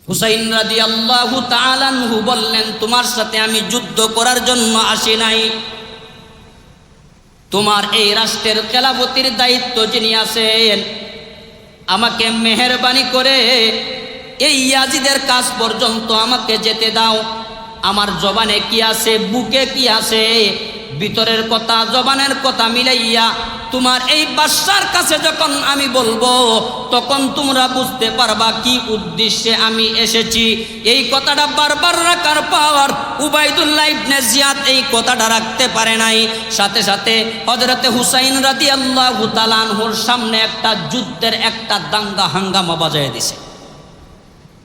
হুসাইন রাদিয়াল্লাহু তাআলা আনহু বললেন, তোমার সাথে আমি যুদ্ধ করার জন্য আসি নাই, তোমার এই রাষ্ট্রের খেলাফতির দায়িত্ব যিনি আছেন, আমাকে মেহেরবানি করে এই ইয়াজিদের কাজ পর্যন্ত আমাকে যেতে দাও। আমার জবানে কি আছে, বুকে কি আছে, ভিতরের কথা জবানের কথা মিলাইয়া তোমার এই বাদশার কাছে যখন আমি বলবো, তখন তোমরা বুঝতে পারবা কি উদ্দেশ্যে আমি এসেছি। এই কথাটা বারবার রাখার পর উবাইদুল্লাহ ইবনে জিয়াদ এই কথাটা রাখতে পারে নাই। সাথে সাথে হযরতে হুসাইন রাদিয়াল্লাহু তাআলা আনহুর সামনে একটা যুদ্ধের একটা দাঙ্গা হাঙ্গামা বাজায় দিছে।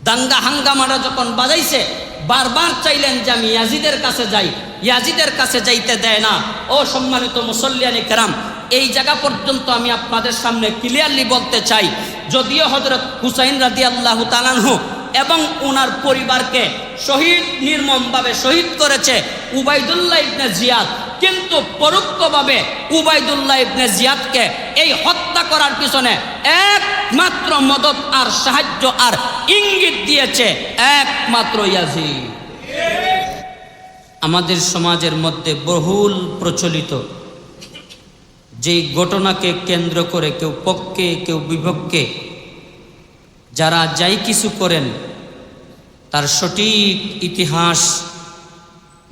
দাঙ্গা হাঙ্গামাটা যখন বাজাইছে, বারবার চাইলেন যে আমি ইয়াজিদের কাছে যাই, ইয়াজিদের কাছে যাইতে দেয় না। ও সম্মানিত মুসল্লিয়ানে কেরাম, এই জায়গা পর্যন্ত আমি আপনাদের সামনে ক্লিয়ারলি বলতে চাই, যদিও হযরত হুসাইন রাদিয়াল্লাহু তাআলা আনহু এবং ওনার পরিবারকে শহীদ, নির্মমভাবে শহীদ করেছে উবাইদুল্লাহ ইবনে জিয়াদ, কিন্তু পরোক্ষভাবে উবাইদুল্লাহ ইবনে জিয়াদকে এই হত্যা করার পিছনে একমাত্র মদদ আর সাহায্য আর ইঙ্গিত দিয়েছে একমাত্র ইয়াজিদ। আমাদের সমাজের মধ্যে বহুল প্রচলিত যেই ঘটনাকে কেন্দ্র করে কেউ পক্ষে কেউ বিপক্ষে যারা যাই কিছু করেন, তার সঠিক ইতিহাস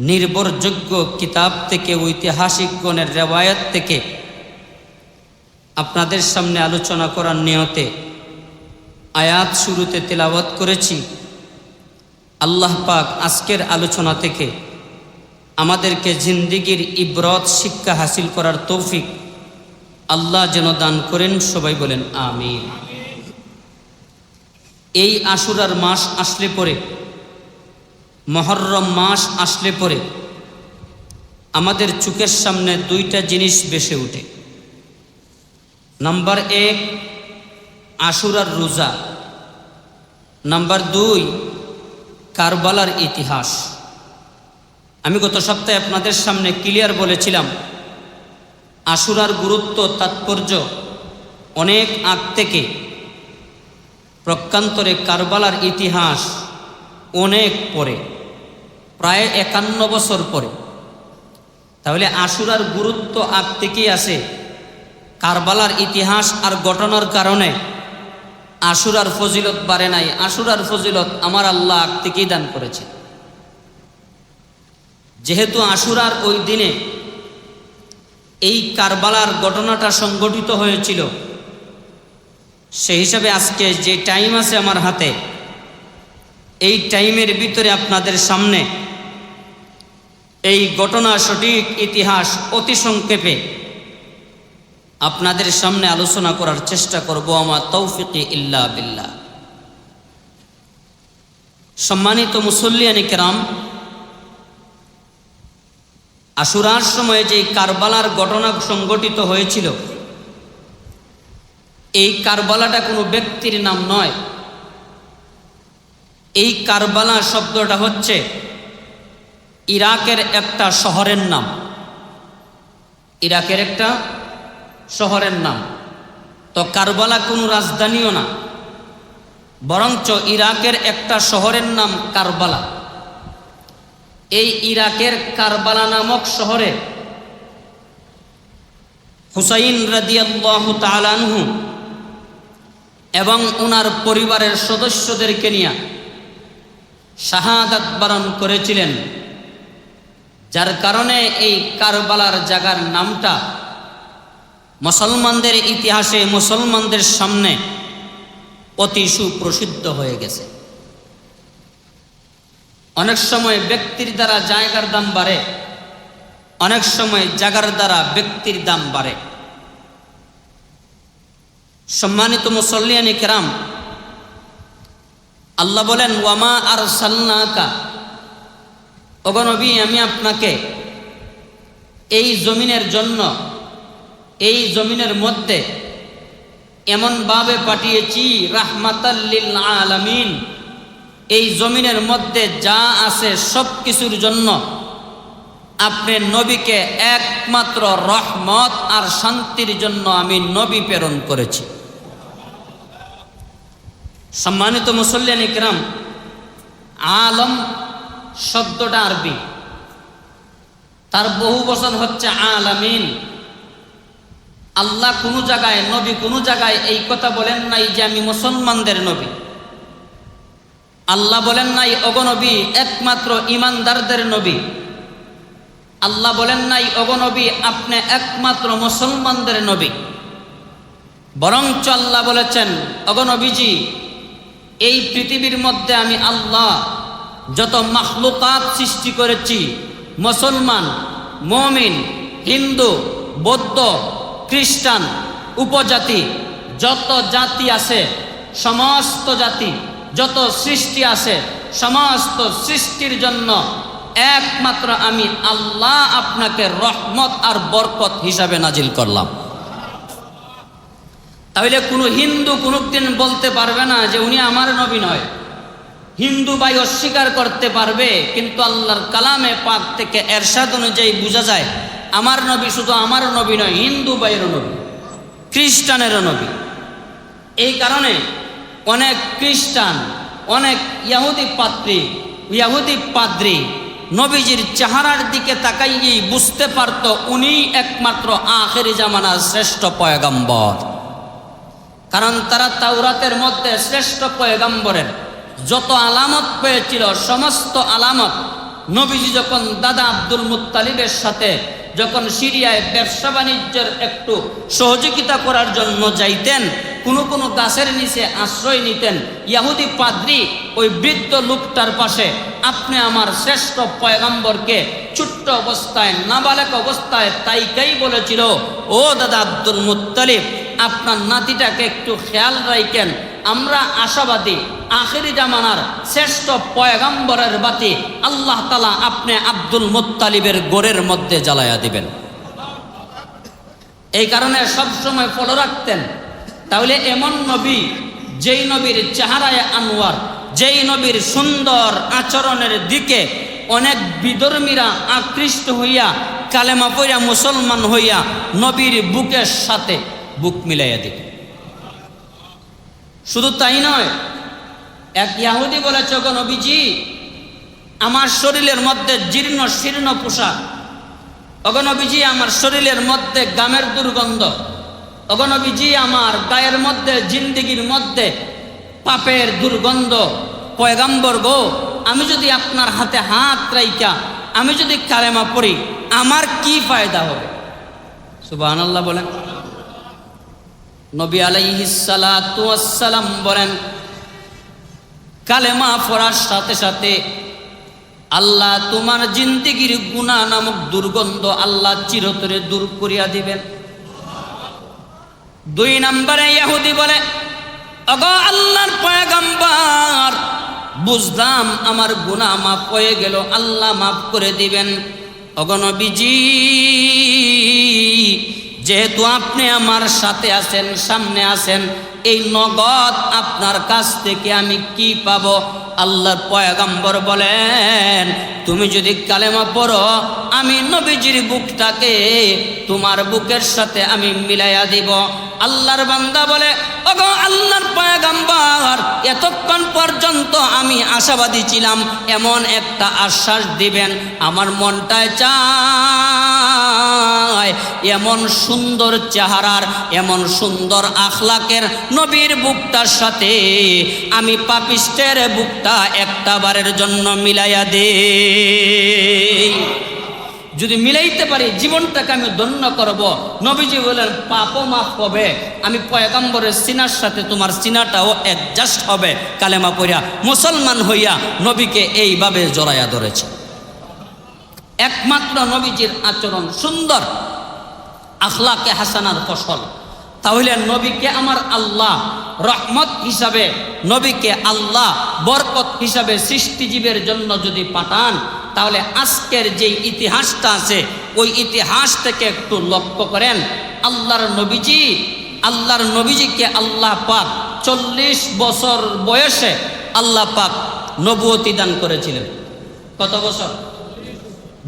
নির্ভরযোগ্য কিতাব থেকে, ঐতিহাসিকগণের রেওয়ায়াত থেকে আপনাদের সামনে আলোচনা করার নিয়তে আয়াত শুরুতে তেলাওয়াত করেছি। আল্লাহ পাক আজকের আলোচনা থেকে আমাদেরকে জিন্দিগির ইবরত শিক্ষা হাসিল করার তৌফিক আল্লাহ যেন দান করেন। সবাই বলেন আমিন। এই আশুরার মাস আসলে পরে, মুহররম মাস আসলে পরে আমাদের চোখের সামনে দুইটা জিনিস ভেসে ওঠে। নাম্বার 1 আশুরার রোজা, নাম্বার 2 কারবালার ইতিহাস। আমি গত সপ্তাহে আপনাদের সামনে ক্লিয়ার বলেছিলাম, আশুরার গুরুত্ব তাৎপর্য অনেক আগ থেকে, প্রকান্তরে কারবালার ইতিহাস অনেক পরে, প্রায় 51 বছর পরে। তাহলে আশুরার গুরুত্ব আগ থেকেই আছে। কারবালার ইতিহাস আর ঘটনার কারণে আশুরার ফজিলত বাড়ে নাই, আশুরার ফজিলত আমার আল্লাহ আগ থেকেই দান করেছে। যেহেতু আশুরার ওই দিনে এই কারবালার ঘটনাটা সংঘটিত হয়েছিল, সেই হিসাবে আজকে যে টাইম আছে আমার হাতে, এই টাইমের ভিতরে আপনাদের সামনে এই ঘটনা সঠিক ইতিহাস অতি সংক্ষেপে আপনাদের সামনে আলোচনা করার চেষ্টা করব, আমার তৌফিকে ইল্লা বিল্লাহ। সম্মানিত মুসল্লিয়ানে কেরাম, আশুরার সময়ে যে কারবালার ঘটনা সংঘটিত হয়েছিল, এই কারবালাটা কোনো ব্যক্তির নাম নয়। এই কারবালা শব্দটা হচ্ছে ইরাকের একটা শহরের নাম, ইরাকের একটা শহরের নাম। তো কারবালা কোনো রাজধানীও না, বরঞ্চ ইরাকের একটা শহরের নাম কারবালা। এই ইরাকের কারবালা নামক শহরে হুসাইন রাদিয়াল্লাহু তাআলা আনহু এবং ওনার পরিবারের সদস্যদেরকে নিয়ে শাহাদাত বরণ করেছিলেন, যার কারণে এই কারবালার জায়গার নামটা মুসলমানদের ইতিহাসে, মুসলমানদের সামনে অতি সুপ্রসিদ্ধ হয়ে গেছে। অনেক সময় ব্যক্তির দ্বারা জায়গার দাম বাড়ে, অনেক সময় জায়গার দ্বারা ব্যক্তির দাম বাড়ে। সম্মানিত মুসল্লিয়ানে কেরাম, আল্লাহ বলেন, ওয়ামা আরসালনাকা, ওগো নবী, আমি আপনাকে এই জমিনের জন্য, এই জমিনের মধ্যে এমনভাবে পাঠিয়েছি রাহমাতাল লিল আলামিন, এই জমিনের মধ্যে যা আছে সব কিছুর জন্য আপনি নবীকে একমাত্র রহমত আর শান্তির জন্য আমি নবী প্রেরণ করেছি। সম্মানিত মুসল্লিয়ানে কেরাম, আলম শব্দটা আরবি, তার বহু বচন হচ্ছে আলামিন। আল্লাহ কোনো জায়গায়, নবী কোনো জায়গায় এই কথা বলেন নাই যে আমি মুসলমানদের নবী। আল্লাহ বলেন নাই অগনবী একমাত্র ইমানদারদের নবী। আল্লাহ বলেন নাই অগনবী আপনি একমাত্র মুসলমানদের নবী। বরঞ্চ আল্লাহ বলেছেন অগনবীজি এই পৃথিবীর মধ্যে আমি আল্লাহ যত মাখলুকাত সৃষ্টি করেছি, মুসলমান, মুমিন, হিন্দু, বৌদ্ধ, খ্রিস্টান, উপজাতি, যত জাতি আছে, সমস্ত জাতি, যত সৃষ্টি আছে, সমস্ত সৃষ্টির জন্য একমাত্র আমি আল্লাহ আপনাকে রহমত আর বরকত হিসাবে নাজিল করলাম। তাহলে কোনো হিন্দু কোনোদিন বলতে পারবে না যে উনি আমার নবী নয়। হিন্দু ভাই অস্বীকার করতে পারবে, কিন্তু আল্লাহর কালামে পাক থেকে এরশাদ অনুযায়ী বোঝা যায় আমার নবী শুধু আমার নবী নয়, হিন্দু ভাইয়েরও নবী, খ্রিস্টানেরও নবী। এই কারণে অনেক খ্রিস্টান, অনেক ইয়াহুদি পাদ্রী নবীজির চেহারার দিকে তাকাইয়েই বুঝতে পারত উনি একমাত্র আখেরি জামানার শ্রেষ্ঠ পয়গম্বর। কারণ তারা তাওরাতের মধ্যে শ্রেষ্ঠ পয়গম্বরের যত আলামত পেয়েছিল, সমস্ত আলামত নবীজি যখন দাদা আব্দুল মুত্তালিবের সাথে যখন সিরিয়ায় ব্যবসা বাণিজ্যের একটু সহযোগিতা করার জন্য যাইতেন, কোনো গাছের নিচে আশ্রয় নিতেন, ইয়াহুদি পাদ্রী ওই বৃদ্ধ লোকটার পাশে আপনি আমার শ্রেষ্ঠ পয়গম্বরকে ছোট্ট অবস্থায়, নাবালক অবস্থায় তাইকাই বলেছিল, ও দাদা আব্দুল মুত্তালিব আপনার নাতিটাকে একটু খেয়াল রাখেন, আমরা আশাবাদী আখেরি জামানার শ্রেষ্ঠ পয়গম্বরের বাতি আল্লাহ তাআলা আপনি আব্দুল মুত্তালিবের গোরের মধ্যে জ্বালায়া দিবেন। এই কারণে সবসময় ফলো রাখতেন। তাহলে এমন নবী, যেই নবীর চেহারায় আনোয়ার, যেই নবীর সুন্দর আচরণের দিকে অনেক বিধর্মীরা আকৃষ্ট হইয়া কালেমা পড়িয়া মুসলমান হইয়া নবীর বুকের সাথে বুক মিলাইয়া দিত। শুধু তাই নয়, এক ইহুদি বলেছে, গো নবীজি আমার শরীরের মধ্যে জীর্ণ শীর্ণ পোশাক, ওগো নবীজি আমার শরীরের মধ্যে গামের দুর্গন্ধ, ওগো নবীজি আমার গায়ের মধ্যে, জিন্দিগির মধ্যে পাপের দুর্গন্ধ, পয়গম্বর গো আমি যদি আপনার হাতে হাত রাইকা আমি যদি কালেমা পড়ি আমার কি ফায়দা হবে? সুবহানাল্লাহ বলেন। নবী আলাইহিস সালাতু ওয়াস সালাম বলেন, কালেমা পড়ার সাথে সাথে আল্লাহ তোমার জিন্দেগির গুনাহ নামক দুর্গন্ধ আল্লাহ চিরতরে দূর করিয়া দিবেন। 2 নম্বরে ইহুদি বলে, ওগো আল্লাহর পয়গম্বর বুঝলাম আমার গুনাহ মাফ হয়ে গেল, আল্লাহ মাফ করে দিবেন। ওগো নবীজি যেহেতু আপনি আমার সাথে আছেন, সামনে আছেন, এই নগদ আপনার কাছ থেকে আমি কি পাবো? আল্লাহর পয়গম্বর বলেন, তুমি যদি কালেমা পড়ো আমি নবীজির বুকটাকে তোমার বুকের সাথে আমি মিলাইয়া দিব। আল্লাহর বান্দা বলে, ওগো আল্লাহর পয়গম্বর এতক্ষণ পর্যন্ত আমি আশাবাদী ছিলাম এমন একটা আশ্বাস দিবেন, আমার মনটায় চায় এমন সুন্দর চেহারার, এমন সুন্দর আখলাকের নবীর বুকটার সাথে আমি পাপিষ্টের বুকটা একটা বারের জন্য মিলাইয়া দেই। যদি মিলাইতে পারি জীবনটাকে আমি ধন্য করব। নবীজি বলেন পাপও মাফ হবে, আমি পয়গম্বরের সিনার সাথে তোমার সিনাটাও অ্যাডজাস্ট হবে। কালেমা পড়িয়া মুসলমান হইয়া নবীকে এইভাবে জড়াইয়া ধরেছে। একমাত্র নবীজির আচরণ সুন্দর, আখলাকে হাসানার ফসল। তাহলে নবীকে আমার আল্লাহ রহমত হিসাবে, নবীকে আল্লাহ বরকত হিসাবে সৃষ্টিজীবের জন্য যদি পাঠান, তাহলে আজকের যে ইতিহাসটা আছে ওই ইতিহাস থেকে একটু লক্ষ্য করেন। আল্লাহর নবীজিকে আল্লাহ পাক 40 বছর বয়সে আল্লাহ পাক নবুয়তি দান করেছিলেন। কত বছর?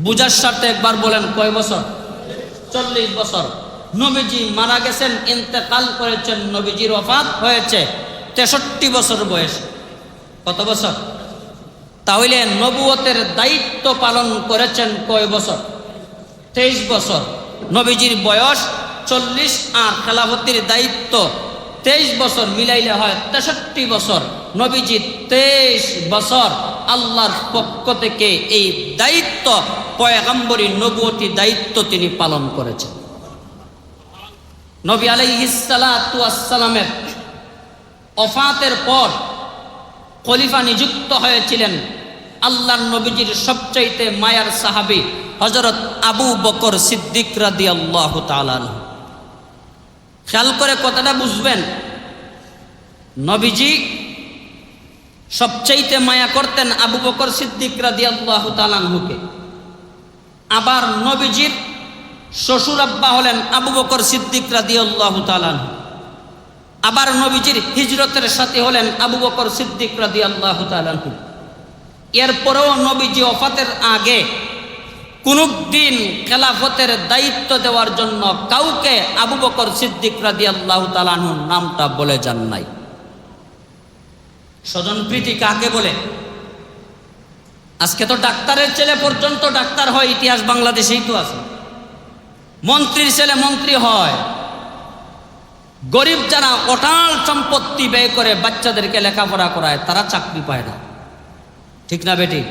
বুঝার স্বার্থে একবার বলেন কয় বছর? 40 বছর। নবীজি মারা গেছেন, ইন্তেকাল করেছেন, নবীজির ওফাত হয়েছে 63 বছর বয়সে। কত বছর? তাহলে নবুয়তের দায়িত্ব পালন করেছেন কয় বছর? 23 বছর। নবীজির বয়স 40 আর খেলাফতির দায়িত্ব 23 বছর, মিলাইলে হয় 63 বছর। নবীজি 23 বছর আল্লাহর পক্ষ থেকে এই দায়িত্ব, পয়গম্বরী নবুয়তি দায়িত্ব তিনি পালন করেছেন। নবী আলাইহিস সালাতু ওয়াস সালামের ওফাতের পর খলিফা নিযুক্ত হয়েছিলেন আল্লাহর নবীজির সবচাইতে মায়ার সাহাবী হযরত আবু বকর সিদ্দিক রাদিয়াল্লাহু তাআলা আনহু। খেয়াল করে কথাটা বুঝবেন, নবীজি সবচাইতে মায়া করতেন আবু বকর সিদ্দিক রাদিয়াল্লাহু তাআলা আনহুকে। আবার নবীজির শ্বশুর আব্বা হলেন আবু বকর সিদ্দিক রাদিয়াল্লাহু তাআলা আনহু। আবার নবীজির হিজরতের সাথী হলেন আবু বকর সিদ্দিক রাদিয়াল্লাহু তাআলা আনহু। এরপরেও নবীজি ওফাতের আগে কোনদিন খেলাফতের দায়িত্ব দেওয়ার জন্য কাউকে আবু বকর সিদ্দিক রাদিয়াল্লাহু তাআলা আনহুর নামটা বলে যান নাই। স্বজনপ্রীতি কাকে বলে? আজকে তো ডাক্তারের ছেলে পর্যন্ত ডাক্তার হয়, ইতিহাস বাংলাদেশেই তো আছে। মন্ত্রীর ছেলে মন্ত্রী হয়। গরিব যারা অটাল সম্পত্তি ব্যয় করে বাচ্চাদেরকে লেখাপড়া করায়, তারা চাকরি পায় না। ঠিক না বেটি?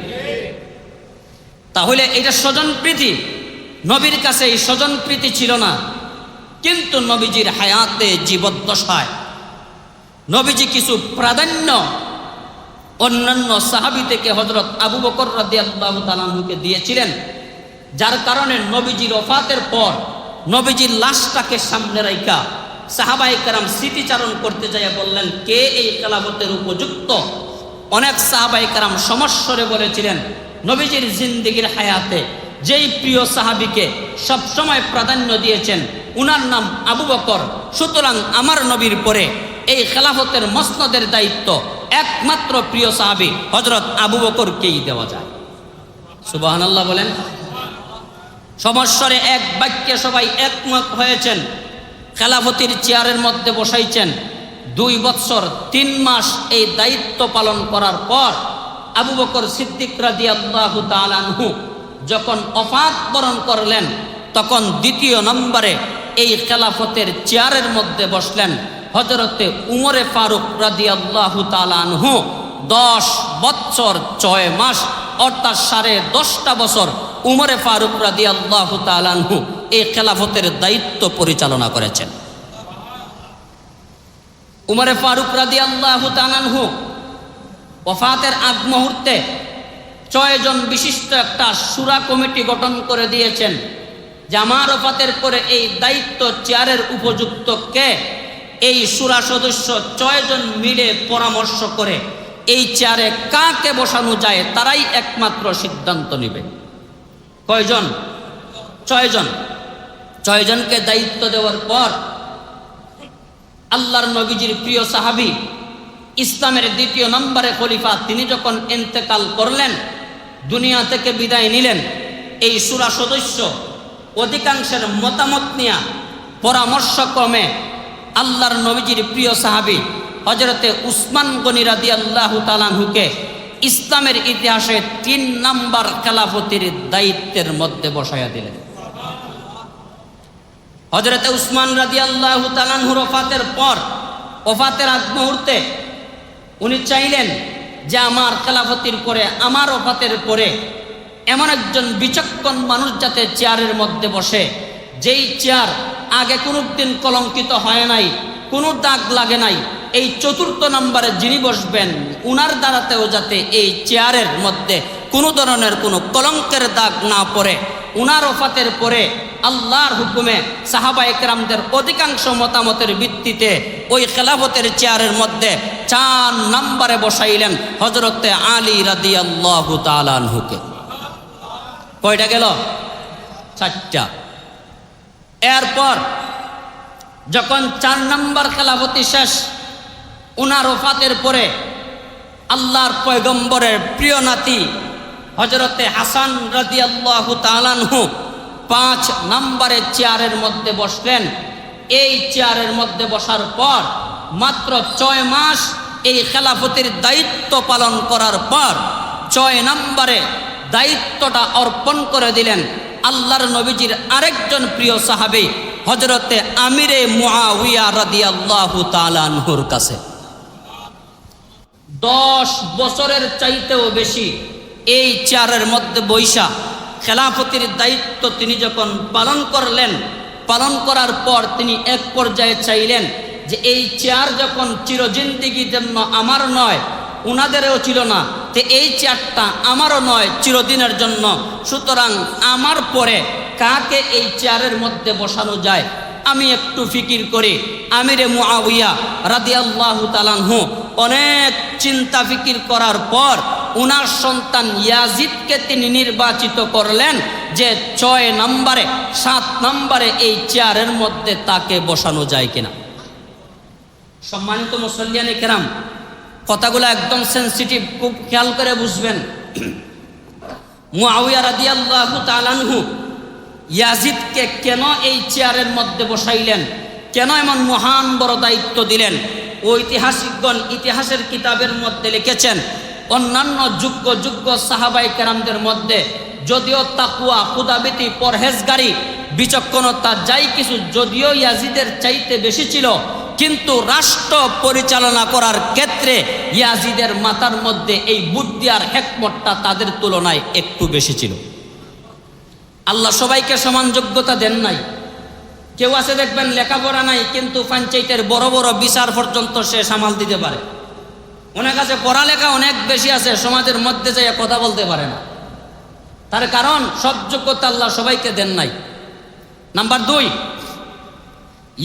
তাহলে এটা স্বজনপ্রীতি। নবীর কাছে এই স্বজনপ্রীতি ছিল না, কিন্তু নবীজির হায়াতে, জীবদ্দশায় নবীজি কিছু প্রাধান্য অন্যান্য সাহাবী থেকে হযরত আবু বকর রাদিয়াল্লাহু তাআলা আনহুকে দিয়েছিলেন, যার কারণে নবীজির ওফাতের পর নবীজির লাশটাকে সামনে রাইখা সাহাবায়ে কেরাম স্মৃতিচারণ করতে যাইয়া বললেন, কে এই খেলাফতের উপযুক্ত? অনেক সাহাবায়ে কেরাম সমস্বরে বলেছিলেন, নবীজির জিন্দেগীর হায়াতে যেই প্রিয় সাহাবীকে সবসময় প্রাধান্য দিয়েছেন উনার নাম আবু বকর, সুতরাং আমার নবীর পরে এই খেলাফতের মসনদের দায়িত্ব একমাত্র প্রিয় সাহাবী হযরত আবু বকরকেই দেওয়া যায়। সুবহানাল্লাহ বলেন। সমস্বরে এক বাক্যে সবাই একমত হয়েছেন, খেলাফতির চেয়ারের মধ্যে বসাইছেন। 2 বছর 3 মাস এই দায়িত্ব পালন করার পর আবু বকর সিদ্দিক রাদিয়াল্লাহু তাআলা আনহু যখন ওফাত বরণ করলেন, তখন দ্বিতীয় নম্বরে এই খেলাফতের চেয়ারের মধ্যে বসলেন হযরতে উমরে ফারুক রাদিয়াল্লাহু তাআলা আনহু। 10 বছর 6 মাস অর্থাৎ 10.5 বছর উমরে ফারুক রাদিয়াল্লাহু তাআলা আনহু এই খেলাফতের দায়িত্ব পরিচালনা করেছেন। উমরে ফারুক রাদিয়াল্লাহু তাআলা আনহু ওফাতের আগ মুহূর্তে 6 জন বিশিষ্ট একটা শুরা কমিটি গঠন করে দিয়েছেন যে আমার ওফাতের পরে এই দায়িত্ব চেয়ারের উপযুক্ত কে। এই শুরা সদস্য 6 জন মিলে পরামর্শ করে এই চেয়ারে কাকে বসানো যায় তারাই একমাত্র সিদ্ধান্ত নেবে। কয়জন? 6 জন। 6 জনকে দায়িত্ব দেওয়ার পর আল্লাহর নবীজির প্রিয় সাহাবী, ইসলামের 2 নম্বরে খলিফা, তিনি যখন ইন্তেকাল করলেন, দুনিয়া থেকে বিদায় নিলেন, এই শুরা সদস্য অধিকাংশের মতামত নিয়ে পরামর্শক্রমে আল্লাহর নবীজির প্রিয় সাহাবী হযরতে উসমান গনি রাদিয়াল্লাহু তাআলা আনহুকে ইসলামের ইতিহাসে 3 নম্বর খেলাফতির দায়িত্বের মধ্যে বসাইয়া দিলেন। হযরতে উসমান রাদিয়াল্লাহু তাআলা আনহুর ওফাতের পর, ওফাতের আগ মুহূর্তে উনি চাইলেন যে আমার খেলাফতির পরে, আমার ওফাতের পরে এমন একজন বিচক্ষণ মানুষ যাতে চেয়ারের মধ্যে বসে, যেই চেয়ার আগে কোনোদিন কলঙ্কিত হয় নাই, কোনো দাগ লাগে নাই। এই 4র্থ নম্বরে যিনি বসবেন উনার দ্বারাতেও যাতে এই চেয়ারের মধ্যে কোনো ধরনের কোনো কলঙ্কের দাগ না পড়ে। উনার ওফাতের পরে আল্লাহর হুকুমে সাহাবায়ে কেরামদের অধিকাংশ মতামতের ভিত্তিতে ওই খেলাফতের চেয়ারের মধ্যে 4 নম্বরে বসাইলেন হযরতে আলী রাদিয়াল্লাহু তাআলা আনহুকে। কয়টা গেল? 4টা। এরপর যখন 4 নম্বর খেলাফতি শেষ, উনার ওফাতের পরে আল্লাহর পয়গম্বরের প্রিয় নাতি হযরতে হাসান রাদিয়াল্লাহু তাআলা আনহু 5 নম্বরের চেয়ারের মধ্যে বসলেন। এই চেয়ারের মধ্যে বসার পর মাত্র 6 মাস এই খেলাফতির দায়িত্ব পালন করার পর 6 নম্বরে দায়িত্বটা অর্পণ করে দিলেন আল্লাহর নবীজির আরেকজন প্রিয় সাহাবী হযরতে আমিরে মুআবিয়া রাদিয়াল্লাহু তাআলা আনহুর কাছে। 10 বছরের চাইতেও বেশি এই চেয়ারের মধ্যে বৈশা খেলাফতির দায়িত্ব তিনি যখন পালন করলেন, পালন করার পর তিনি এক পর্যায়ে চাইলেন যে এই চেয়ার যখন চিরজিন্দিগির জন্য আমার নয়, উনাদেরও ছিল না, তো এই চেয়ারটা আমারও নয় চিরদিনের জন্য, সুতরাং আমার পরে কাকে এই চেয়ারের মধ্যে বসানো যায় আমি একটু ফিকির করি। আমিরে মুআবিয়া রাদিয়াল্লাহু তাআলা আনহু অনেক চিন্তা ফিকির করার পর উনার সন্তান ইয়াজিদকে তিনি নির্বাচিত করলেন যে 6 নম্বরে 7 নম্বরে এই চেয়ারের মধ্যে তাকে বসানো যায় কিনা। সম্মানিত মুসল্লিয়ানে কেরাম, কথাগুলো একদম সেন্সিটিভ, খুব খেয়াল করে বুঝবেন। মুআবিয়া রাদিয়াল্লাহু তাআলা আনহু ইয়াজিদকে কেন এই চেয়ারের মধ্যে বসাইলেন, কেন এমন মহান বড় দায়িত্ব দিলেন, ঐতিহাসিকগণ ইতিহাসের কিতাবের মধ্যে লিখেছেন অন্যান্য যোগ্য সাহাবায়ে কেরামদের মধ্যে যদিও তাকওয়া, খুদাভীতি, পরহেজগারি, বিচক্ষণতা যাই কিছু যদিও ইয়াজিদের চাইতে বেশি ছিল, কিন্তু রাষ্ট্র পরিচালনা করার ক্ষেত্রে ইয়াজিদের মাথার মধ্যে এই বুদ্ধি আর হিকমতটা তাদের তুলনায় একটু বেশি ছিল। আল্লাহ সবাইকে সমান যোগ্যতা দেন নাই। কেউ আছে দেখবেন লেখাপড়া নাই কিন্তু পঞ্চায়েতের বড় বড় বিচার পর্যন্ত সে সামাল দিতে পারে। অনেক আছে পড়ালেখা অনেক বেশি আছে, সমাজের মধ্যে যাইয়া কথা বলতে পারে না। তার কারণ সব যোগ্যতা আল্লাহ সবাইকে দেন নাই। নাম্বার 2,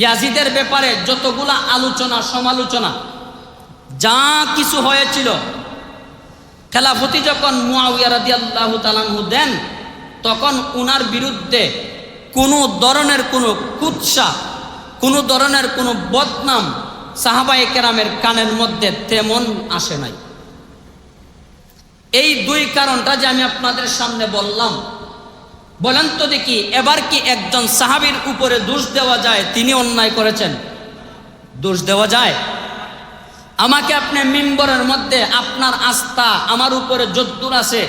ইয়াজিদের ব্যাপারে যতগুলা আলোচনা সমালোচনা যা কিছু হয়েছিল, খেলাফতি যখন মুআবিয়া রাদিয়াল্লাহু তাআলা আনহু দেন তখন উনার বিরুদ্ধে কোনো ধরনের কোনো কুৎসা, কোনো ধরনের কোনো বদনাম সাহাবায়ে কেরামের কানের মধ্যে তেমন আসে নাই। এই 2 কারণটা যে আমি আপনাদের সামনে বললাম, বলেন তো দেখি এবার কি একজন সাহাবীর উপরে দোষ দেওয়া যায় তিনি অন্যায় করেছেন? দোষ দেওয়া যায়? আমাকে আপনি মিম্বরের মধ্যে আপনার আস্থা আমার উপরে যদ্দূর আছে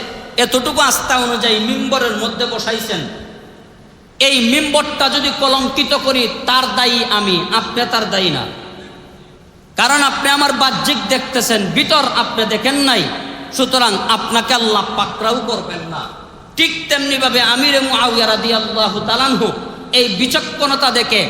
এতটুকু আস্থা অনুযায়ী মিম্বরের মধ্যে বসাইছেন, এই মিম্বরটা যদি কলঙ্কিত করি তার দায়ী আমি, আপনি তার দায়ী না। কারণ আপনি আমার বাহ্যিক দেখতেছেন, ভিতর আপনি দেখেন নাই, সুতরাং আপনাকে আল্লাহ পাকড়াও করবেন না। ঠিক তেমনি ভাবে আমিরে মুআবিয়া রাদিয়াল্লাহু তাআলা আনহু এই বিচক্ষণতা দেখে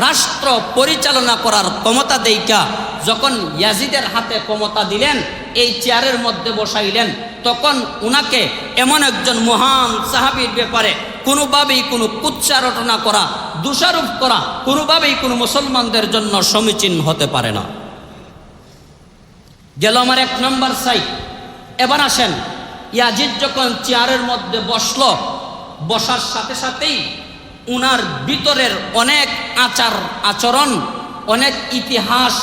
রাষ্ট্র পরিচালনা করার ক্ষমতা দেইকা যখন ইয়াজিদের হাতে ক্ষমতা দিলেন, এই চেয়ারের মধ্যে বসাইলেন, তখন উনাকে এমন একজন মহান সাহাবীর ব্যাপারে কোনোভাবেই কোনো কুৎসা রটনা করা, দোষারোপ করা কোনোভাবেই কোনো মুসলমানদের জন্য সমীচীন হতে পারে না। গেল আমার 1 নম্বর সাইড। এবার আসেন, ইয়াজিদ যখন চেয়ারের মধ্যে বসলো, বসার সাথে সাথেই উনার ভিতরের অনেক আচার আচরণ, অনেক ইতিহাস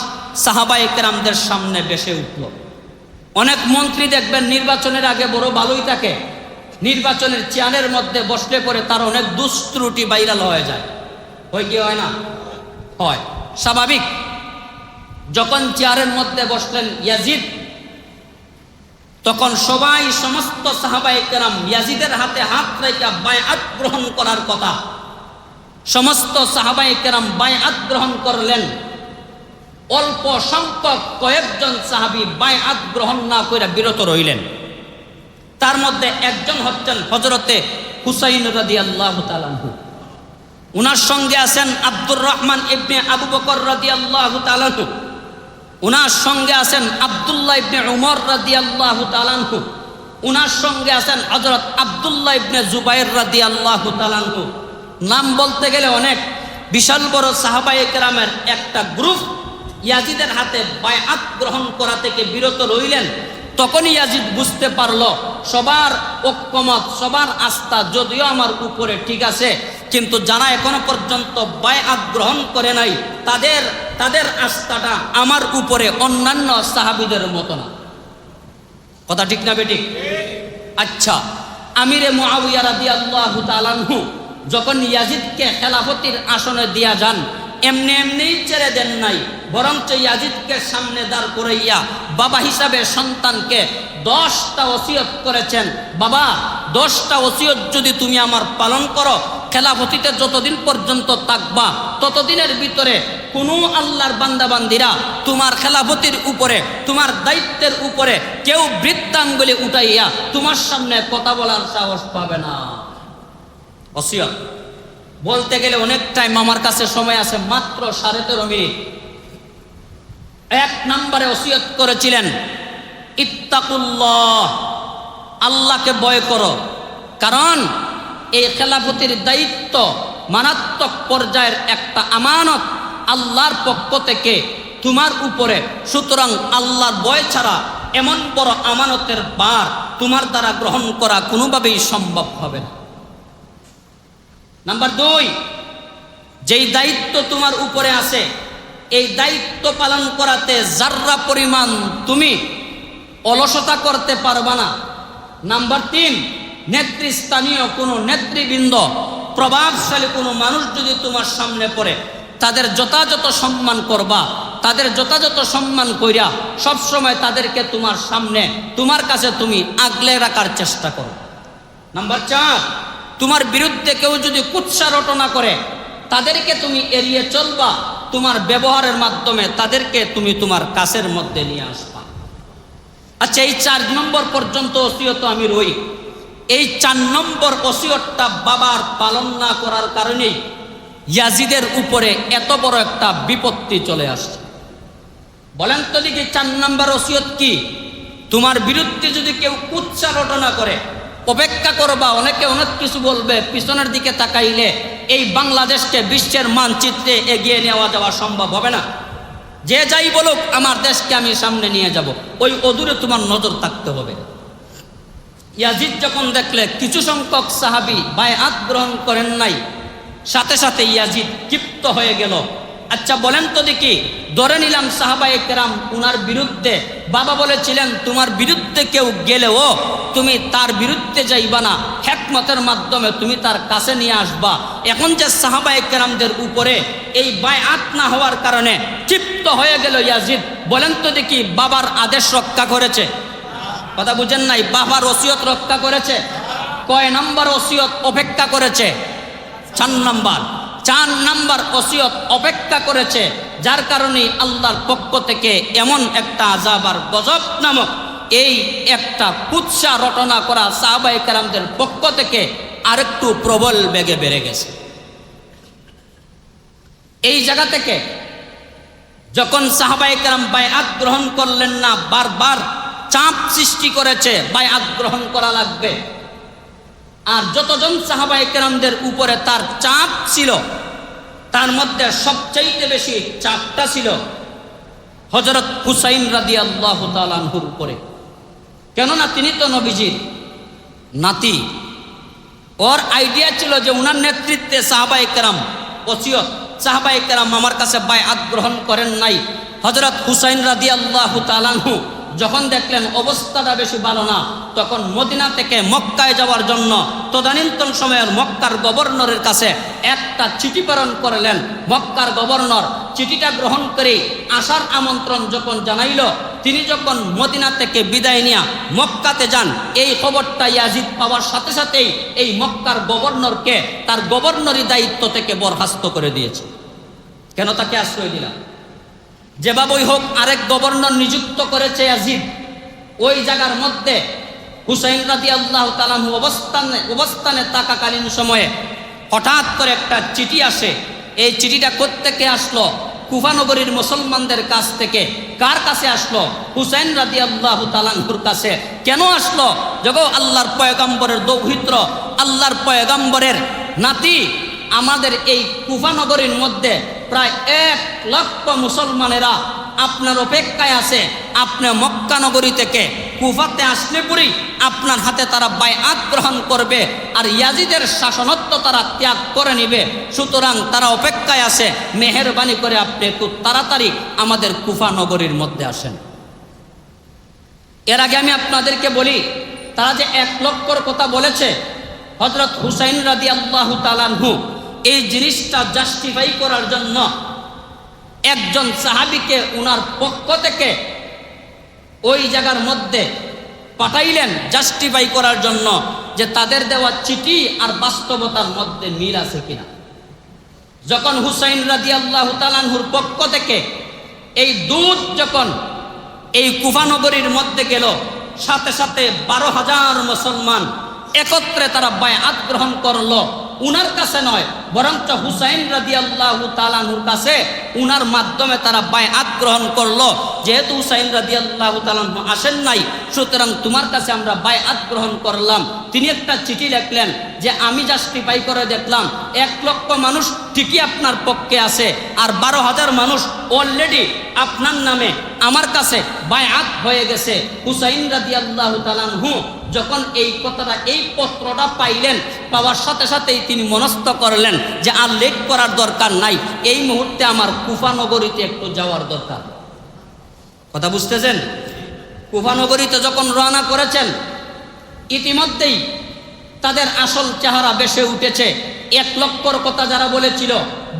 সাহাবায়ে কেরামদের সামনে ভেসে উঠল। অনেক মন্ত্রী দেখবেন নির্বাচনের আগে বড় ভালোই থাকে, নির্বাচনের চেয়ারের মধ্যে বসলে পরে তার অনেক দুষ্ত্রুটি ভাইরাল হয়ে যায়। হয় কি হয় না? হয়, স্বাভাবিক। যখন চেয়ারের মধ্যে বসলেন ইয়াজিদ, তখন সবাই সমস্ত সাহাবায়ে কেরাম ইয়াজিদের হাতে হাত রেখে বায়আত গ্রহণ করার কথা, সমস্ত সাহাবায়ে কেরাম বায়আত গ্রহণ করলেন। অল্প সংখ্যক কয়েকজন সাহাবী বায়আত গ্রহণ না করে বিরত রইলেন। তার মধ্যে একজন হচ্ছেন হযরতে হুসাইন রাদিয়াল্লাহু তাআলা আনহু। উনার সঙ্গে আছেন আব্দুর রহমান ইবনে আবু বকর রাদিয়াল্লাহু তাআলা আনহু। উনার সঙ্গে আছেন আব্দুল্লাহ ইবনে উমর রাদিয়াল্লাহু তাআলা আনহু। উনার সঙ্গে আছেন হযরত আব্দুল্লাহ ইবনে জুবাইর রাদিয়াল্লাহু তাআলা আনহু। নাম বলতে গেলে অনেক, বিশাল বড় সাহাবায়ে কেরামের একটা গ্রুপ ইয়াজিদের হাতে বায়আত গ্রহণ করা থেকে বিরত রইলেন। তখনই ইয়াজিদ বুঝতে পারলো সবার ঐক্যমত, সবার আস্থা যদিও আমার উপরে ঠিক আছে, কিন্তু যারা এখনো পর্যন্ত বায়আত গ্রহণ করে নাই তাদের আস্থাটা আমার উপরে অন্যান্য সাহাবীদের মতো না। কথা ঠিক না বেঠিক? আচ্ছা, আমিরে মুআবিয়া রাদিয়াল্লাহু তাআলা আনহু যখন ইয়াজিদকে খেলাফতির আসনে দিয়া যান, এমনি এমনিই ছেড়ে দেন নাই, বরঞ্চ ইয়াজিদকে সামনে দাঁড় করাইয়া বাবা হিসাবে সন্তানকে 10টা ওসিয়ত করেছেন। বাবা, 10টা ওসিয়ত যদি তুমি আমার পালন করো, খেলাফতিতে যতদিন পর্যন্ত থাকবা ততদিনের ভিতরে কোনো আল্লাহর বান্দাবান্দিরা তোমার খেলাফতির উপরে, তোমার দায়িত্বের উপরে কেউ বৃত্তাঙ্গুলি উঠাইয়া তোমার সামনে কথা বলার সাহস পাবে না। ওসিয়ত বলতে গেলে অনেক টাইম, আমার কাছে সময় আছে মাত্র 13.5 মিনিট। 1 নম্বরে ওসিয়ত করেছিলেন ইত্তাকুল্লাহ, আল্লাহকে ভয় করো। কারণ এই খেলাফতির দায়িত্ব মারাত্মক পর্যায়ের একটা আমানত আল্লাহর পক্ষ থেকে তোমার উপরে। সুতরাং আল্লাহর ভয় ছাড়া এমন বড় আমানতের ভার তোমার দ্বারা গ্রহণ করা কোনোভাবেই সম্ভব হবে না। নাম্বার 2, যেই দায়িত্ব তোমার উপরে আছে এই দায়িত্ব পালন করাতে যার্রা পরিমাণ তুমি অলসতা করতে পারবা না। নাম্বার 3, নেতৃস্থানীয় কোনো নেতৃবৃন্দ, প্রভাবশালী কোনো মানুষ যদি তোমার সামনে পড়ে তাদের যথাযথ সম্মান করবা, তাদের যথাযথ সম্মান কইরা সবসময় তাদেরকে তোমার সামনে, তোমার কাছে তুমি আগলে রাখার চেষ্টা করো। নাম্বার 4, তোমার বিরুদ্ধে কেউ যদি কুৎসা রটনা করে তাদেরকে তুমি এড়িয়ে চলবা, তোমার ব্যবহারের মাধ্যমে তাদেরকে তুমি তোমার কাছের মধ্যে নিয়ে আসবা। আচ্ছা, এই 4 নম্বর পর্যন্ত ওসিয়ত আমি রই। এই 4 নম্বর ওসিয়তটা বাবার পালন না করার কারণেই ইয়াজিদের উপরে এত বড় একটা বিপত্তি চলে আসছে। বলেন তো দেখি 4 নম্বর ওসিয়ত কি? তোমার বিরুদ্ধে যদি কেউ কুৎসা রটনা করে অপেক্ষা করবা, অনেকে অনেক কিছু বলবে, পিছনের দিকে তাকাইলে এই বাংলাদেশকে বিশ্বের মানচিত্রে এগিয়ে নেওয়া যাওয়া সম্ভব হবে না। যে যাই বলুক আমার দেশকে আমি সামনে নিয়ে যাব, ওই অদূরে তোমার নজর থাকতে হবে। ইয়াজিদ যখন দেখলে কিছু সংখ্যক সাহাবী বায়আত গ্রহণ করেন নাই, সাথে সাথে ইয়াজিদ ক্ষিপ্ত হয়ে গেল। আচ্ছা বলেন তো দেখি, ধরে নিলাম সাহাবায়ে কেরাম উনার বিরুদ্ধে, বাবা বলেছিলেন তোমার বিরুদ্ধে কেউ গেলেও তুমি তার বিরুদ্ধে যাইবা না, হিকমতের মাধ্যমে তুমি তার কাছে নিয়ে আসবা। এখন যে সাহাবায়ে কেরামদের উপরে এই বায়আত না হওয়ার কারণে ক্ষিপ্ত হয়ে গেল ইয়াজিদ, বলেন তো দেখি বাবার আদেশ রক্ষা করেছে? কথা বুঝেন নাই? বাবার ওসিয়ত রক্ষা করেছে? কয় নম্বর ওসিয়ত অপেক্ষা করেছে? 4 নম্বর। 4 নম্বর ওসিয়ত অপেক্ষা করেছে, যার কারণে আল্লাহর পক্ষ থেকে এমন একটা আযাব আর গজব নামক এই একটা কুৎসা রটনা করা সাহাবায়ে কেরামদের পক্ষ থেকে আরেকটু প্রবল বেগে বেড়ে গেছে। এই জায়গা থেকে যখন সাহাবায়ে কেরাম বায়আত গ্রহণ করলেন না, বারবার চাপ সৃষ্টি করেছে বায়আত গ্রহণ করা লাগবে। আর যতজন সাহাবায়ে কেরামদের উপরে তার চাপ ছিল, তার মধ্যে সবচাইতে বেশি চাপটা ছিল হযরত হুসাইন রাদিয়াল্লাহু তাআলা আনহুর উপরে। কেননা তিনি তো নবীজির নাতি। ওর আইডিয়া ছিল যে উনার নেতৃত্বে সাহাবায়ে কেরাম ওসিয়ত, সাহাবায়ে কেরাম আমার কাছে বায়আত গ্রহণ করেন নাই। হযরত হুসাইন রাদিয়াল্লাহু তাআলা আনহু যখন দেখলেন অবস্থাটা বেশি ভালো না, তখন মদিনা থেকে মক্কায় যাওয়ার জন্য তদানীন্তন সময়ের মক্কার গভর্নরের কাছে একটা চিঠি প্রেরণ করলেন। মক্কার গভর্নর চিঠিটা গ্রহণ করে আসার আমন্ত্রণ যখন জানাইল, তিনি যখন মদিনা থেকে বিদায় নিয়ে মক্কাতে যান, এই খবরটা ইয়াজিদ পাওয়ার সাথে সাথেই এই মক্কার গভর্নরকে তার গভর্নরি দায়িত্ব থেকে বরখাস্ত করে দিয়েছে। কেন? তাকে আশ্রয় দিলাম। যেভাবেই হোক আরেক গভর্নর নিযুক্ত করেছে ইয়াজিদ। ওই জায়গার মধ্যে হুসাইন রাদিয়াল্লাহু তাআলা অবস্থানে থাকাকালীন সময়ে হঠাৎ করে একটা চিঠি আসে। এই চিঠিটা কোত্থেকে আসলো? কুফা নগরীর মুসলমানদের কাছ থেকে। কার কাছে আসলো? হুসাইন রাদিয়াল্লাহু তাআলার কাছে। কেন আসলো? যখন আল্লাহর পয়গম্বরের দৌহিত্র, আল্লাহর পয়গম্বরের নাতি, আমাদের এই কুফা নগরীর মধ্যে প্রায় 1 লক্ষ মুসলমানেরা আপনার অপেক্ষায় আছে। আপনি মক্কা নগরী থেকে কুফাতে আসলে পরেই আপনার হাতে তারা বায়আত গ্রহণ করবে, আর ইয়াজিদের শাসনত্ব তারা ত্যাগ করে নেবে। সুতরাং তারা অপেক্ষায় আছে, মেহেরবানি করে আপনি একটু তাড়াতাড়ি আমাদের কুফা নগরীর মধ্যে আসেন। এর আগে আমি আপনাদেরকে বলি, তারা যে 1 লক্ষর কথা বলেছে, হযরত হুসাইন রাদিয়াল্লাহু তাআলা আনহু এই জিনিসটা জাস্টিফাই করার জন্য একজন সাহাবীকে উনার পক্ষ থেকে ওই জায়গার মধ্যে পাঠাইলেন জাস্টিফাই করার জন্য যে তাদের দেওয়া চিঠি আর বাস্তবতার মধ্যে মিল আছে কিনা। যখন হুসাইন রাদিয়াল্লাহু তাআলা আনহুর পক্ষ থেকে এই দূত যখন এই কুফা নগরীর মধ্যে গেল, সাথে সাথে 12,000 মুসলমান একত্রে তারা বায়আত গ্রহণ করলো। উনার কাছে নয়, বরঞ্চ হুসাইন রাদিয়াল্লাহু তাআলা আনহুর কাছে উনার মাধ্যমে তারা বায়আত গ্রহণ করলো। যেহেতু হুসাইন রাদিয়াল্লাহু তাআলা আনহু আসেন নাই, সুতরাং তোমার কাছে আমরা বায়আত গ্রহণ করলাম। তিনি একটা চিঠি লিখলেন যে আমি জাস্টিফাই করে দেখলাম 1 লক্ষ মানুষ ঠিকই আপনার পক্ষে আছে, আর 12,000 মানুষ অলরেডি আপনার নামে আমার কাছে বায়আত হয়ে গেছে। হুসাইন রাদিয়াল্লাহু তাআলা আনহু যখন এই কথাটা, এই পত্রটা পাইলেন, পাওয়ার সাথে সাথেই তিনি মনস্থ করলেন যে আর লেট করার দরকার নাই, এই মুহূর্তে আমার কুফা নগরীতে একটু যাওয়ার দরকার। কথা বুঝতেছেন? কুফা নগরীতে যখন রওনা করেছেন, ইতিমধ্যেই তাদের আসল চেহারা বেশে উঠেছে। 1 লক্ষর কথা যারা বলেছিল,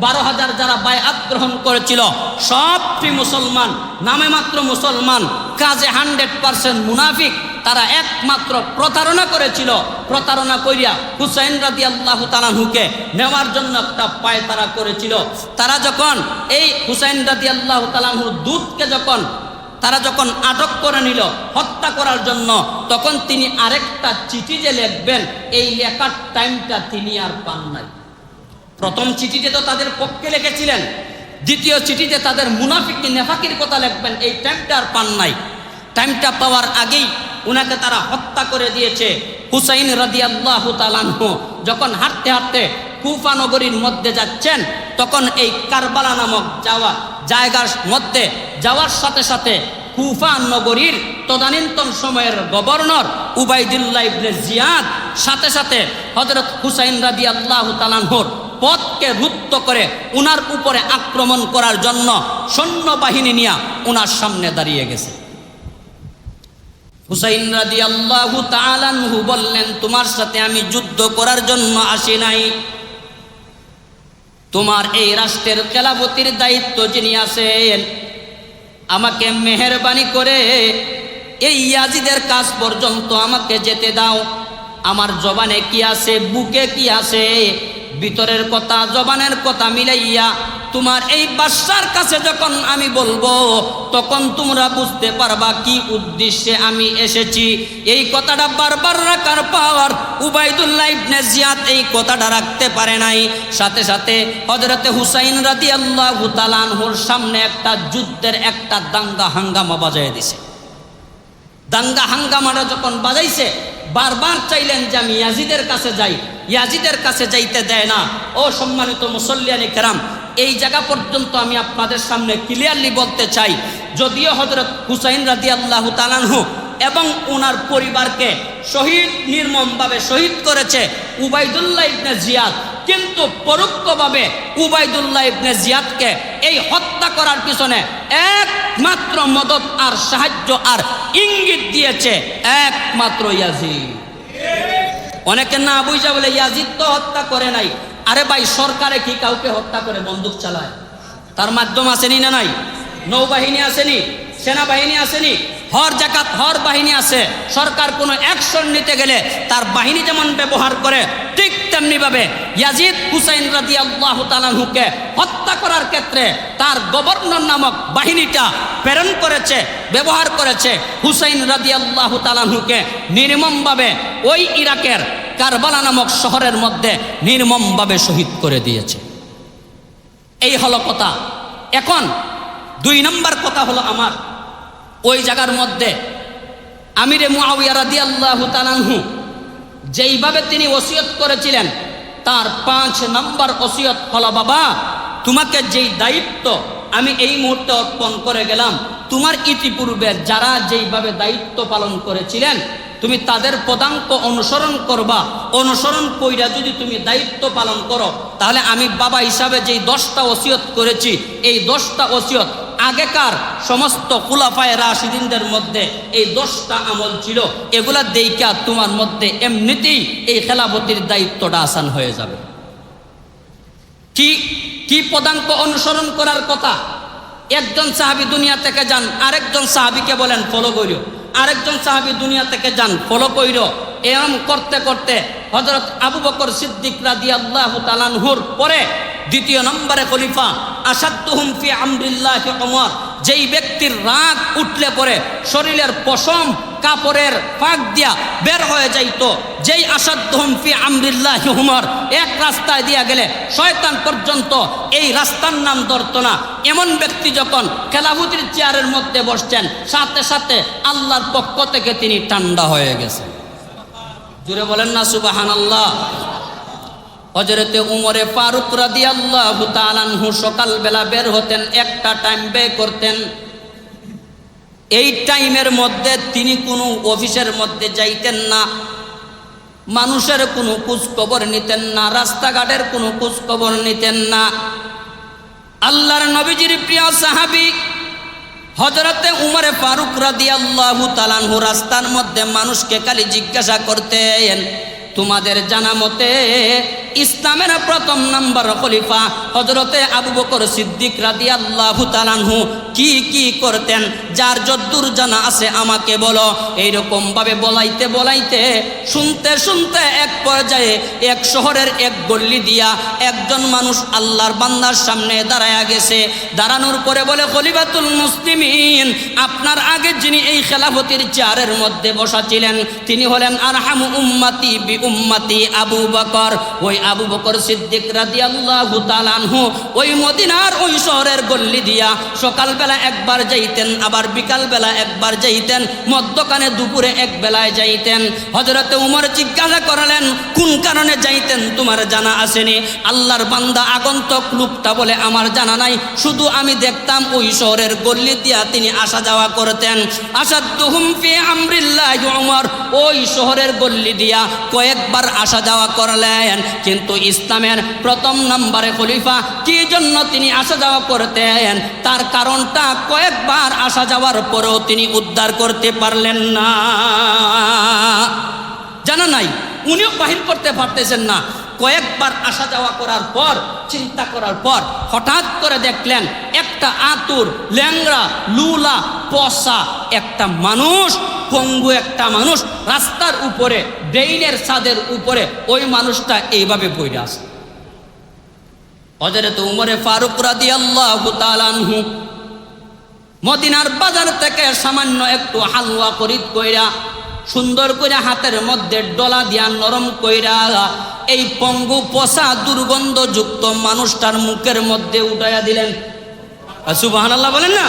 12,000 যারা বায়আত গ্রহণ করেছিল, সবটি মুসলমান, নামে মাত্র মুসলমান, কাজে 100% মুনাফিক। তারা একমাত্র প্রতারণা করেছিল। প্রতারণা করিয়া হুসাইন রাদিয়াল্লাহু তাআলা আনহুকে নেওয়ার জন্য একটা পায়তারা করেছিল। তারা যখন এই হুসাইন রাদিয়াল্লাহু তাআলা আনহুর দূতকে তারা যখন আটক করে নিল হত্যা করার জন্য, তখন তিনি আরেকটা চিঠি যে লিখবেন, এই লেখার টাইমটা তিনি আর পান নাই। প্রথম চিঠিতে তো তাদের পক্ষে লিখেছিলেন, দ্বিতীয় চিঠিতে তাদের মুনাফিক নেফাকির কথা লিখবেন, এই টাইমটা আর পান নাই। টাইমটা পাওয়ার আগেই উনাকে তারা হত্যা করে দিয়েছে। হুসাইন রাদিয়াল্লাহু তাআলা আনহু যখন হাঁটতে হাঁটতে কুফা নগরীর মধ্যে যাচ্ছেন, তখন এই কারবালা নামক জায়গার মধ্যে যাওয়ার সাথে সাথে কুফা নগরীর তদানীন্তন সময়ের গভর্নর উবাইদুল্লাহ ইবনে জিয়াদ সাথে সাথে হযরত হুসাইন রাদিয়াল্লাহু তাআলা আনহুর পথকে রুদ্ধ করে উনার উপরে আক্রমণ করার জন্য সৈন্যবাহিনী নিয়ে উনার সামনে দাঁড়িয়ে গেছে। হুসাইন রাদিয়াল্লাহু তাআলা আনহু বললেন, তোমার সাথে আমি যুদ্ধ করার জন্য আসি নাই, তোমার এই রাষ্ট্রের খেলাফতির দায়িত্ব যিনি আছেন, আমাকে মেহেরবানি করে এই ইয়াজিদের কাজ পর্যন্ত আমাকে যেতে দাও। আমার জবানে কি আছে, বুকে কি আছে, ভিতরের কথা জবানের কথা মিলাইয়া তোমার এই বাদশার কাছে যখন আমি বলবো, তখন তোমরা বুঝতে পারবা কি উদ্দেশ্যে আমি এসেছি। এই কথাটা বারবার রাখার পর উবাইদুল্লাহ ইবনে জিয়াদ এই কথাটা রাখতে পারে নাই। সাথে সাথে হযরতে হুসাইন রাদিয়াল্লাহু তাআলা আনহুর সামনে একটা যুদ্ধের একটা দাঙ্গা হাঙ্গামা বাজায় দিছে। দাঙ্গা হাঙ্গামাটা যখন বাজাইছে, বারবার চাইলেন যে আমি ইয়াজিদের কাছে যাই, ইয়াজিদের কাছে যাইতে দেয় না। ও সম্মানিত মুসল্লিয়ানে কেরাম, এই জায়গা পর্যন্ত আমি আপনাদের সামনে ক্লিয়ারলি বলতে চাই, যদিও হযরত হুসাইন রাদিয়াল্লাহু তাআলা আনহু এবং ওনার পরিবারকে নির্মমভাবে শহীদ করেছে উবাইদুল্লাহ ইবনে জিয়াদ, কিন্তু পরোক্ষভাবে উবাইদুল্লাহ ইবনে জিয়াদকে এই হত্যা করার পিছনে একমাত্র মদত আর সাহায্য আর ইঙ্গিত দিয়েছে একমাত্র ইয়াজিদ। অনেকে না বুঝা বলে ইয়াজিদ তো হত্যা করে নাই। আরে ভাই, সরকারে কি কাউকে হত্যা করে বন্দুক চালায়? তার মাধ্যম আসেনি না নাই? নৌবাহিনী আসেনি, সেনাবাহিনী আসেনি, হর জাকাত হর বাহিনী আছে। সরকার কোনো অ্যাকশন নিতে গেলে তার বাহিনী যেমন ব্যবহার করে, ঠিক তেমনি ভাবে ইয়াজিদ হুসাইন রাদিয়াল্লাহু তাআলা আনহুকে হত্যা করার ক্ষেত্রে তার গভর্নর নামক বাহিনীটা প্রেরণ করেছে, ব্যবহার করেছে। হুসাইন রাদিয়াল্লাহু তাআলা আনহুকে নির্মমভাবে ওই ইরাকের কারবালা নামক শহরের মধ্যে নির্মমভাবে শহীদ করে দিয়েছে। এই হলো কথা। এখন 2 নম্বর কথা হলো আমার, ওই জায়গার মধ্যে আমিরে মুআবিয়া রাদিয়াল্লাহু তাআলা আনহু যেইভাবে তিনি ওসিয়ত করেছিলেন, তার 5 নম্বর ওসিয়ত হলো, বাবা তোমাকে যেই দায়িত্ব আমি এই মুহূর্তে অর্পণ করে গেলাম, তোমার ইতিপূর্বে যারা যেইভাবে দায়িত্ব পালন করেছিলেন, তুমি তাদের পদাঙ্ক অনুসরণ করবা। অনুসরণ কইরা যদি তুমি দায়িত্ব পালন করো, তাহলে আমি বাবা হিসাবে যেই 10টা ওসিয়ত করেছি, এই 10টা ওসিয়ত আগেকার সমস্ত খুলাফায়ে রাশিদিনদের মধ্যে এই 10টা আমল ছিল, এগুলা দেইকা তোমার মধ্যে এমনিতেই এই খেলাফতির দায়িত্বটা আসান হয়ে যাবে। কি কি পদাঙ্ক অনুসরণ করার কথা? একজন সাহাবী দুনিয়া থেকে যান, আরেকজন সাহাবীকে বলেন ফলো কইরো, আরেকজন সাহাবী দুনিয়া থেকে যান, ফলো কইরো। এরকম করতে করতে হযরত আবু বকর সিদ্দিক রাদিয়াল্লাহু তাআলা আনহুর পরে দ্বিতীয় নম্বরে খলিফা আসাদুহুম ফি আমরিল্লাহি ওমর, যেই ব্যক্তির রাগ উঠলে পরে শরীরের পশম কাপড়ের ফাঁক দিয়া বের হয়ে যাইত, যেই আসাদুহুম ফি আমরিল্লাহি ওমর, এক রাস্তায় দিয়া গেলে শয়তান পর্যন্ত এই রাস্তার নাম ধরতো না, এমন ব্যক্তি যখন খেলাফতির চেয়ারের মধ্যে বসছেন, সাথে সাথে আল্লাহর পক্ষ থেকে তিনি ঠান্ডা হয়ে গেছেন। জুড়ে বলেন না সুবহানাল্লাহ। হযরতে উমরে ফারুক রাদিয়াল্লাহু তাআলা আনহু সকালবেলা বের হতেন, একটা টাইম বের করতেন। এই টাইমের মধ্যে তিনি কোনো অফিসের মধ্যে যাইতেন না, মানুষের কোনো খোঁজ খবর নিতেন না, রাস্তাঘাটের কোনো খোঁজ খবর নিতেন না। আল্লাহর নবীজির প্রিয় সাহাবী হযরতে উমরে ফারুক রাদিয়াল্লাহু তাআলা আনহু রাস্তার মধ্যে মানুষকে খালি জিজ্ঞাসা করতেন, তোমাদের জানা মতে ইসলামের প্রথম নাম্বার খলিফা হযরতে আবু বকর সিদ্দিক রাদিয়াল্লাহু তাআলা আনহু কি কি করতেন? যার যদ্দূর জানা আছে আমাকে বলো। এইরকম ভাবে বলাইতে বলাইতে শুনতে শুনতে এক পর্যায়ে এক শহরের এক গল্লি দিয়া একজন মানুষ আল্লাহর বান্দার সামনে দাঁড়ায়া গেছে। দাঁড়ানোর পরে বলে, খলিফাতুল মুসলিমিন, আপনার আগে যিনি এই খেলাফতির চেয়ারের মধ্যে বসা ছিলেন তিনি হলেন আরহামু উম্মতি বি উম্মতি আবু বকর। ওই আবু বকর সিদ্দিক রাদিয়াল্লাহু তাআলা আনহু ওই মদিনার ওই শহরের গল্লি দিয়া সকালবেলা একবার যাইতেন, আবার বিকালবেলা একবার যাইতেন, মধ্যখানে দুপুরে এক বেলায় যাইতেন। হযরতে উমর জিজ্ঞাসা করলেন, কোন কারণে যাইতেন তোমার জানা আসেনি? আল্লাহর বান্দা আগন্তক লোকটা বলে, আমার জানা নাই, শুধু আমি দেখতাম ওই শহরের গল্লি দিয়া তিনি আসা যাওয়া করতেন। আসাদুহুম ফি আমরিল্লাহি উমর, ওই শহরের গল্লি দিয়া কয়েকবার আসা যাওয়া করলেন, কিন্তু ইসলামের প্রথম নম্বরে খলিফা কি জন্য তিনি আসা যাওয়া করতেন তার কারণটা কয়েকবার আসা যাওয়ার পরেও তিনি উদ্ধার করতে পারলেন না। জানা নাই, উনিও বাহির করতে পারতেছেন না। কয়েকবার আসা যাওয়া করার পর, চিন্তা করার পর হঠাৎ করে দেখলেন একটা আতুর ল্যাংড়া লুলা পসা একটা মানুষ, পঙ্গু একটা মানুষ রাস্তার উপরে, ড্রেইনের ছাদের উপরে ওই মানুষটা এইভাবে পড়ে আছে। হযরত উমরে ফারুক রাদিয়াল্লাহু তাআলা আনহু মদিনার বাজার থেকে সামান্য একটু হালুয়া খরিদ কইরা সুন্দর করে হাতের মধ্যে ডলা দিয়া নরম কইরা এই পঙ্গু পচা দুর্গন্ধযুক্ত মানুষটার মুখের মধ্যে উঠাইয়া দিলেন। সুবহানাল্লাহ বলেন না?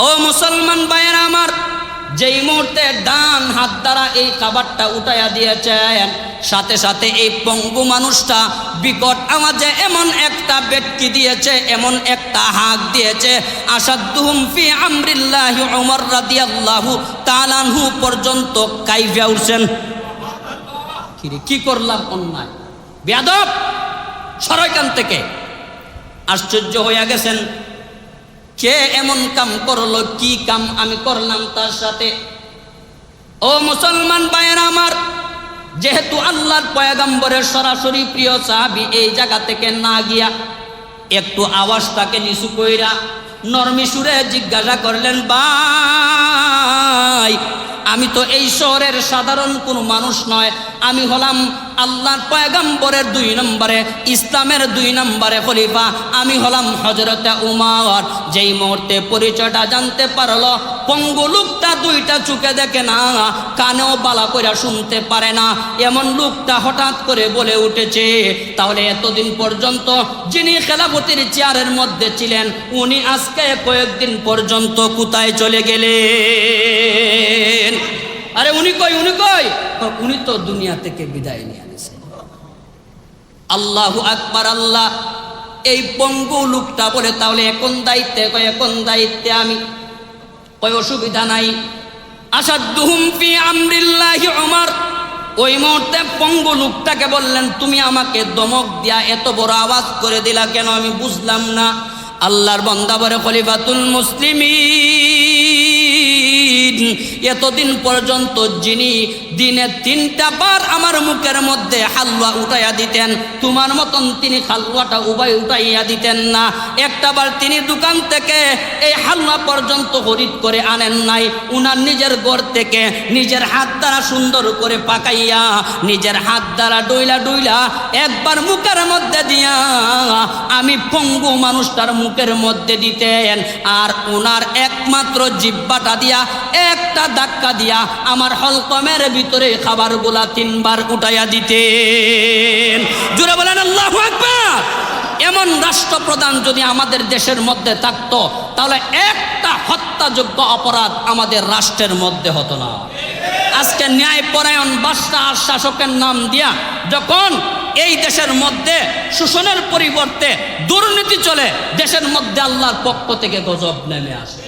ও মুসলমান ভাইয়েরা আমার, যেই মুহূর্তে ডান হাত দ্বারা এই খাবারটা উঠাইয়া দিয়েছেন, সাথে সাথে এই পঙ্গু মানুষটা বিকট আওয়াজে এমন একটা বেটকি দিয়েছে, এমন একটা হাঁক দিয়েছে, আসাদুহুম ফি আমরিল্লাহি উমর রাদিয়াল্লাহু তাআলা আনহু পর্যন্ত কাইফা উঠছেন। কি করলাম অন্যায়, বেয়াদব, সরকার থেকে আশ্চর্য হইয়া গেছেন। কে এমন কাম করলো? কি কাম আমি করলাম তার সাথে? ও মুসলমান ভাইয়েরা আমার, যেহেতু আল্লাহর পয়গম্বরের সরাসরি প্রিয় সাহাবী এই জায়গা থেকে না গিয়া একটু আওয়াজটাকে নিচু কইরা নরমি সুরে জিজ্ঞাসা করলেন, ভাই আমি তো এই শহরের সাধারণ কোনো মানুষ নয়, আমি হলাম আল্লাহর পয়গম্বরের 2 নম্বরে, ইসলামের 2 নম্বরে খলিফা, আমি হলাম হযরতে উমর। যেই মুহূর্তে পরিচয়টা জানতে পারলো, পঙ্গু লোকটা 2টা চোখে দেখে না, কানেও বালা করে শুনতে পারে না, এমন লোকটা হঠাৎ করে বলে উঠেছে, তাহলে এতদিন পর্যন্ত যিনি খেলাফতির চেয়ারের মধ্যে ছিলেন উনি আজকে কয়েকদিন পর্যন্ত কোথায় চলে গেলেন? আরে উনি কই, উনি কই? উনি তো দুনিয়া থেকে বিদায় নিয়ে গেছে। আল্লাহু আকবার। আল্লাহ। এই পঙ্গু লোকটা বলে, তাহলে এখন দায়িত্বে? কয় এখন দায়িত্বে আমি। কয় অসুবিধা নাই। আসাদুহুম ফি আমরিল্লাহি উমর, ওই মুহূর্তে পঙ্গু লোকটাকে বললেন, তুমি আমাকে দমক দিয়া এত বড় আওয়াজ করে দিলা কেন? আমি বুঝলাম না। আল্লাহর বান্দা বলে, খলিফাতুল মুসলিমিন, দিন এতদিন পর্যন্ত যিনি দিনে 3টা বার আমার মুখের মধ্যে হালুয়া উঠাইয়া দিতেন, তোমার মতন তিনি হালুয়াটা উঠাইয়া দিতেন না। একটা বার তিনি দোকান থেকে এই হালুয়া পর্যন্ত খরিদ করে আনেন নাই, উনার নিজের ঘর থেকে নিজের হাত দ্বারা সুন্দর করে পাকাইয়া নিজের হাত দ্বারা ডইলা ডইলা একবার মুখের মধ্যে দিয়া আমি পঙ্গু মানুষটার মুখের মধ্যে দিতেন, আর ওনার একমাত্র জিহ্বাটা দিয়া একটা ধাক্কা দিয়া আমার হলকমের ভিতরে খাবারগুলা 3 বার উঠাইয়া দিতেন। জোরে বলেন আল্লাহু আকবার। এমন রাষ্ট্রপ্রধান যদি আমাদের দেশের মধ্যে থাকতো তাহলে একটা হত্যাযোগ্য অপরাধ আমাদের রাষ্ট্রের মধ্যে হতো না। আজকে ন্যায়পরায়ণ বাদশাহ শাসকের নাম দিয়া যখন এই দেশের মধ্যে শোষণের পরিবর্তে দুর্নীতি চলে, দেশের মধ্যে আল্লাহর পক্ষ থেকে গজব নেমে আসে।